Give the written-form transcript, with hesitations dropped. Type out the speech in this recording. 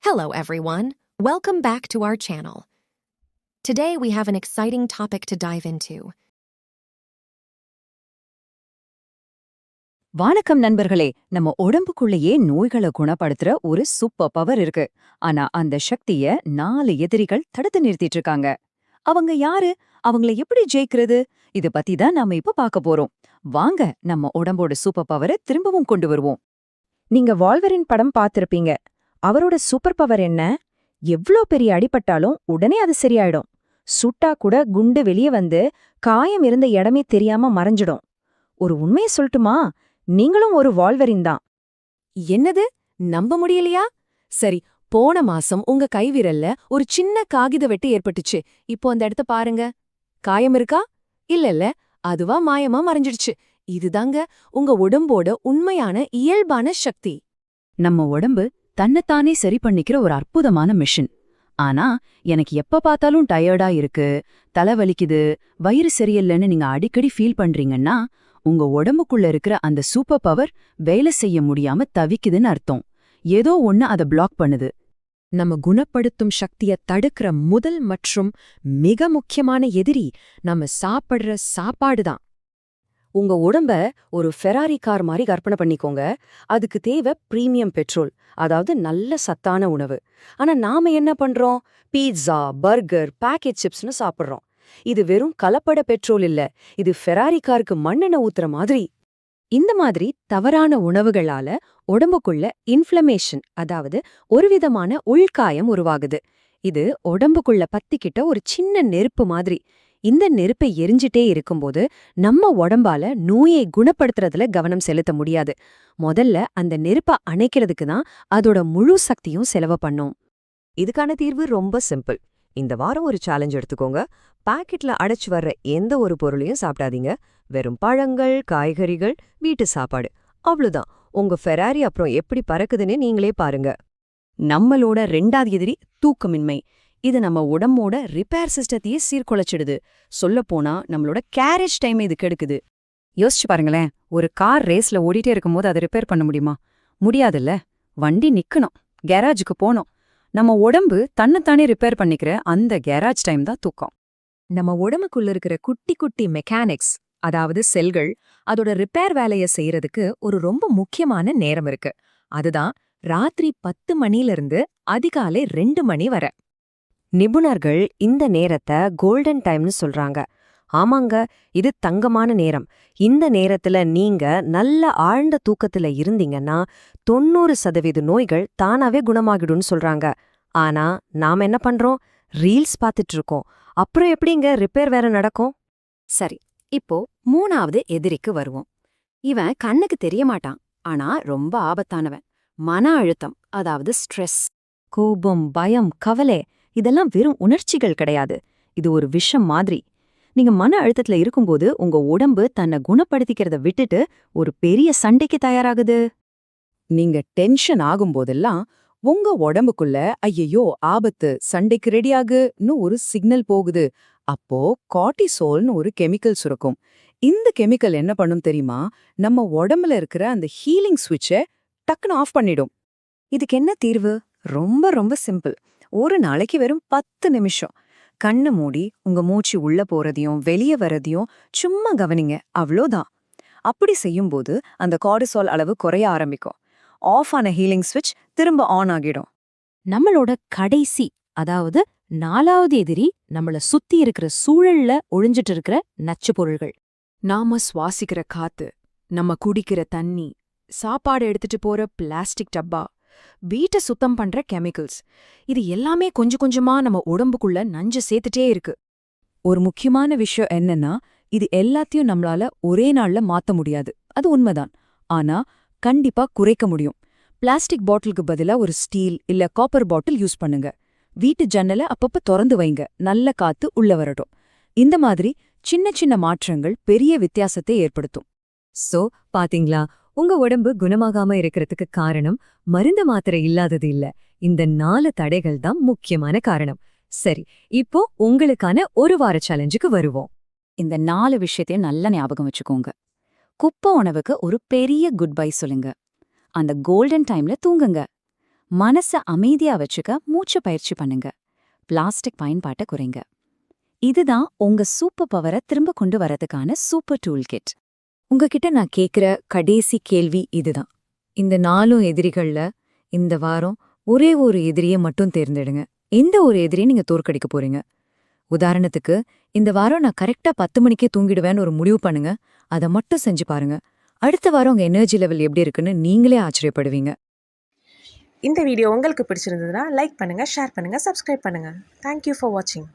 Hello everyone, welcome back to our channel. Today we have an exciting topic to dive into. வணக்கம் நண்பர்களே, நம்ம உடம்புக்குள்ளேயே நோய்களை குணப்படுத்துற ஒரு super power இருக்கு. ஆனா அந்த சக்திய 4 எதிரிகள் தடுத்து நிறுத்திட்டு இருக்காங்க. அவங்க யாரு? அவங்கள எப்படி ஜெயிக்கிறது? இத பத்தி தான் நாம இப்ப பார்க்க போறோம். வாங்க நம்ம உடம்போட சூப்பர் பவரை திரும்பவும் கொண்டு வருவோம். நீங்க வால்வரின் படம் பார்த்திருப்பீங்க. அவரோட சூப்பர் பவர் என்ன? எவ்ளோ பெரிய அடிபட்டாலும் உடனே அது சரியாயிடும். சுட்டா கூட குண்டு வெளியே வந்து காயம் இருந்த இடமே தெரியாம மறைஞ்சிடும். ஒரு உண்மையை சொல்லட்டுமா? நீங்களும் ஒரு வால்வரின் தான். என்னது? நம்ப முடியலையா? சரி, போன மாசம் உங்க கைவிரல்ல ஒரு சின்ன காகித வெட்டு ஏற்பட்டுச்சு. இப்போ அந்த இடத்த பாருங்க. காயம் இருக்கா? இல்ல, அதுவா மாயமா மறைஞ்சிடுச்சு. இதுதாங்க உங்க உடம்போட உண்மையான இயல்பான சக்தி. நம்ம உடம்பு தன்னைத்தானே சரி பண்ணிக்கிற ஒரு அற்புதமான மிஷின். ஆனா எனக்கு எப்ப பார்த்தாலும் டயர்டா இருக்கு, தலை வலிக்குது, வயிறு சரியில்லைன்னு நீங்க அடிக்கடி ஃபீல் பண்றீங்கன்னா உங்க உடம்புக்குள்ள இருக்கிற அந்த சூப்பர் பவர் வேலை செய்ய முடியாம தவிக்குதுன்னு அர்த்தம். ஏதோ ஒண்ணு அதை பிளாக் பண்ணுது. நம்ம குணப்படுத்தும் சக்தியை தடுக்கிற முதல் மற்றும் மிக முக்கியமான எதிரி நம்ம சாப்பிடுற சாப்பாடுதான். உங்க உடம்ப ஒரு ஃபெராரி கார் மாதிரி கற்பனை பண்ணிக்கோங்க. அதுக்கு தேவை பிரீமியம் பெட்ரோல், அதாவது நல்ல சத்தான உணவு. ஆனா நாம என்ன பண்றோம்? பீட்சா, பர்கர், பேக்கெட் சிப்ஸ்னு சாப்பிடுறோம். இது வெறும் கலப்பட பெட்ரோல் இல்ல, இது ஃபெராரி காருக்கு மண்ணெண்ணெய் ஊத்துற மாதிரி. இந்த மாதிரி தவறான உணவுகளால உடம்புக்குள்ள இன்ஃப்ளமேஷன், அதாவது ஒரு விதமான உள்காயம் உருவாகுது. இது உடம்புக்குள்ள பத்திக்கிட்ட ஒரு சின்ன நெருப்பு மாதிரி. இந்த நெருப்பை எரிஞ்சிட்டே இருக்கும்போது நம்ம உடம்பால நோயை குணப்படுத்துறதுல கவனம் செலுத்த முடியாது. முதல்ல அந்த நெருப்பை அணைக்கிறதுக்கு தான் அதோட முழு சக்தியும் செலவு பண்ணும். இதுக்கான தீர்வு ரொம்ப சிம்பிள். இந்த வாரம் ஒரு சேலஞ்ச் எடுத்துக்கோங்க. பாக்கெட்ல அடைச்சு வர்ற எந்த ஒரு பொருளையும் சாப்பிடாதீங்க. வெறும் பழங்கள், காய்கறிகள், வீட்டு சாப்பாடு, அவ்வளவுதான். உங்க ஃபெராரி அப்புறம் எப்படி பறக்குதுன்னு நீங்களே பாருங்க. நம்மளோட 2வது எதிரி தூக்கமின்மை. இது நம்ம உடம்போட ரிப்பேர் சிஸ்டத்தையே சீர்குலைச்சிடுது. சொல்லப்போனா நம்மளோட கேரேஜ் டைம் இது கெடுக்குது. யோசிச்சு பாருங்களேன், ஒரு கார் ரேஸ்ல ஓடிட்டே இருக்கும்போது அதை ரிப்பேர் பண்ண முடியுமா? முடியாதுல்ல. வண்டி நிக்கணும், கேராஜுக்கு போனோம். நம்ம உடம்பு தன்னைத்தானே ரிப்பேர் பண்ணிக்கிற அந்த கேராஜ் டைம் தான் தூக்கம். நம்ம உடம்புக்குள்ள இருக்கிற குட்டி குட்டி மெக்கானிக்ஸ், அதாவது செல்கள், அதோட ரிப்பேர் வேலைய செய்யறதுக்கு ஒரு ரொம்ப முக்கியமான நேரம் இருக்கு. அதுதான் ராத்திரி 10 மணிலிருந்து அதிகாலை 2 மணி வரை. நிபுணர்கள் இந்த நேரத்தை கோல்டன் டைம்னு சொல்றாங்க. ஆமாங்க, இது தங்கமான நேரம். இந்த நேரத்துல நீங்க நல்ல ஆழ்ந்த தூக்கத்துல இருந்தீங்கன்னா 90% நோய்கள் தானாவே குணமாகிடும்னு சொல்றாங்க. ஆனா நாம என்ன பண்றோம்? ரீல்ஸ் பார்த்துட்டு இருக்கோம். அப்புறம் எப்படிங்க ரிப்பேர் வேற நடக்கும்? சரி, இப்போ 3வது எதிரிக்கு வருவோம். இவன் கண்ணுக்கு தெரிய மாட்டான், ஆனா ரொம்ப ஆபத்தானவன். மன அழுத்தம், அதாவது ஸ்ட்ரெஸ். கோபம், பயம், கவலை இதெல்லாம் வெறும் உணர்ச்சிகள் கிடையாது. இது ஒரு விஷம் மாதிரி. நீங்க மன அழுத்தத்துல இருக்கும்போது உங்க உடம்பு தன்னை குணப்படுத்திக்கிறத விட்டுட்டு ஒரு பெரிய சண்டைக்கு தயாராகுது. நீங்க டென்ஷன் ஆகும்போதெல்லாம் உங்க உடம்புக்குள்ள ஐயையோ ஆபத்து, சண்டைக்கு ரெடியாகுன்னு ஒரு சிக்னல் போகுது. அப்போ கார்டிசோல்னு ஒரு கெமிக்கல் சுரக்கும். இந்த கெமிக்கல் என்ன பண்ணும் தெரியுமா? நம்ம உடம்புல இருக்கிற அந்த ஹீலிங் ஸ்விட்சை டக்குன்னு ஆஃப் பண்ணிடும். இதுக்கு என்ன தீர்வு? ரொம்ப ரொம்ப சிம்பிள். ஒரு நாளைக்கு வெறும் 10 நிமிஷம் கண்ணு மூடி உங்க மூச்சு உள்ள போறதையும் வெளியே வரதையும் சும்மா கவனிங்க. அவ்வளோதான். அப்படி செய்யும்போது அந்த கார்டிசால் அளவு குறைய ஆரம்பிக்கும். ஆஃப் ஆன ஹீலிங் ஸ்விட்ச் திரும்ப ஆன் ஆகிடும். நம்மளோட கடைசி, அதாவது 4வது எதிரி நம்மள சுத்தி இருக்கிற சூழல்ல ஒழிஞ்சிட்டு இருக்கிற நச்சு பொருள்கள். நாம சுவாசிக்கிற காத்து, நம்ம குடிக்கிற தண்ணி, சாப்பாடு எடுத்துட்டு போற பிளாஸ்டிக் டப்பா, வீட்டை சுத்தம் பண்ற கெமிக்கல்ஸ், இது எல்லாமே கொஞ்சம் கொஞ்சமா நம்ம உடம்புக்குள்ள நஞ்சு சேர்த்துட்டே இருக்கு. ஒரு முக்கியமான விஷயம் என்னன்னா, இது எல்லாத்தையும் நம்மளால ஒரே நாள்ல மாத்த முடியாது. அது உண்மைதான். ஆனா கண்டிப்பா குறைக்க முடியும். பிளாஸ்டிக் பாட்டிலுக்கு பதிலா ஒரு ஸ்டீல் இல்ல காப்பர் பாட்டில் யூஸ் பண்ணுங்க. வீட்டு ஜன்னலை அப்பப்ப திறந்து வைங்க, நல்ல காத்து உள்ள வரட்டும். இந்த மாதிரி சின்ன சின்ன மாற்றங்கள் பெரிய வித்தியாசத்தை ஏற்படுத்தும். சோ பாத்தீங்களா, உங்க உடம்பு குணமாகாம இருக்கிறதுக்கு காரணம் மருந்து மாத்திரை இல்லாதது இல்ல, இந்த 4 தடைகள் தான் முக்கியமான காரணம். சரி, இப்போ உங்களுக்கான ஒரு வார சேலஞ்சுக்கு வருவோம். இந்த 4 விஷயத்தையும் நல்லா ஞாபகம் வச்சுக்கோங்க. குப்பை உணவுக்கு ஒரு பெரிய குட் பை சொல்லுங்க. அந்த கோல்டன் டைம்ல தூங்குங்க. மனசை அமைதியா வச்சுக்க மூச்சு பயிற்சி பண்ணுங்க. பிளாஸ்டிக் பயன்பாட்டை குறைங்க. இதுதான் உங்க சூப்பர் பவரை திரும்ப கொண்டு வரதுக்கான சூப்பர் டூல் கிட். உங்ககிட்ட நான் கேக்குற கடைசி கேள்வி இதுதான். இந்த 4 எதிரிகள்ல இந்த வாரம் ஒரே ஒரு எதிரியை மட்டும் தேர்ந்தெடுங்க. எந்த ஒரு எதிரியை நீங்க தோற்கடிக்க போறீங்க? உதாரணத்துக்கு, இந்த வாரம் நான் கரெக்டா 10 மணிக்கே தூங்கிடுவேன்னு ஒரு முடிவு பண்ணுங்க. அதை மட்டும் செஞ்சு பாருங்க. அடுத்த வாரம் உங்க எனர்ஜி லெவல் எப்படி இருக்குன்னு நீங்களே ஆச்சரியப்படுவீங்க. இந்த வீடியோ உங்களுக்கு பிடிச்சிருந்ததுன்னா லைக் பண்ணுங்கள், ஷேர் பண்ணுங்கள், சப்ஸ்கிரைப் பண்ணுங்கள். தேங்க்யூ ஃபார் வாட்சிங்.